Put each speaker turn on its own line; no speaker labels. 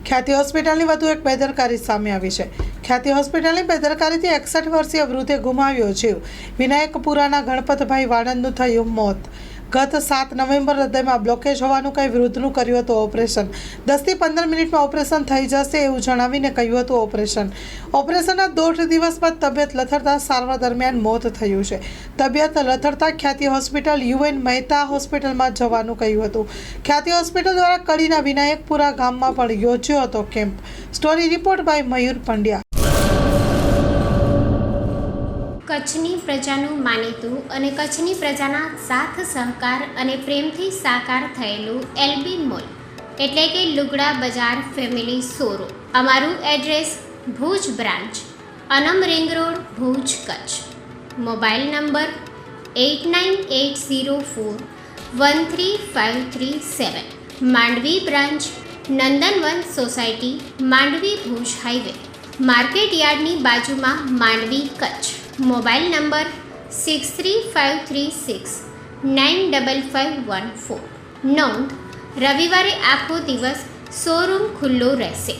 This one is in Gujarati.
ખ્યાતિ હોસ્પિટલની વધુ એક બેદરકારી સામે આવી છે। ખ્યાતિ હોસ્પિટલની બેદરકારીથી 61 વર્ષીય વૃદ્ધે ગુમાવ્યો જીવ। વિનાયકપુરાના ગણપતભાઈ વાણંદનું થયું મોત। ગત 7 નવેમ્બર હૃદયમાં બ્લોકેજ હોવાનું કહી વૃદ્ધનું કર્યું હતું ઓપરેશન। 10 થી 15 મિનિટમાં ઓપરેશન થઈ જશે એવું જણાવીને કહ્યું હતું ઓપરેશનના 1.5 દિવસ બાદ તબિયત લથડતા સારવાર દરમિયાન મોત થયું છે। તબિયત લથડતા ખ્યાતિ હોસ્પિટલ યુએન મહેતા હોસ્પિટલમાં જવાનું કહ્યું હતું। ખ્યાતિ હોસ્પિટલ દ્વારા કડીના વિનાયકપુરા ગામમાં પણ યોજ્યો હતો કેમ્પ। સ્ટોરી રિપોર્ટ બાય મયુર પંડ્યા।
કચ્છની પ્રજાનું માનીતું અને કચ્છની પ્રજાના સાથ સહકાર અને પ્રેમથી સાકાર થયેલું એલબી મોલ એટલે કે લુગડા બજાર ફેમિલી શોરૂમ। અમારું address Bhuj branch, Anam ring road, Bhuj, Kutch. Mobile number 8980413537। Mandvi branch, Nandanvan society, Mandvi, Bhuj highway, market યાર્ડની બાજુમાં, માંડવી, કચ્છ। Mobile number 6353695514। નોંધ: રવિવારે આખો દિવસ શોરૂમ ખુલ્લો રહેશે।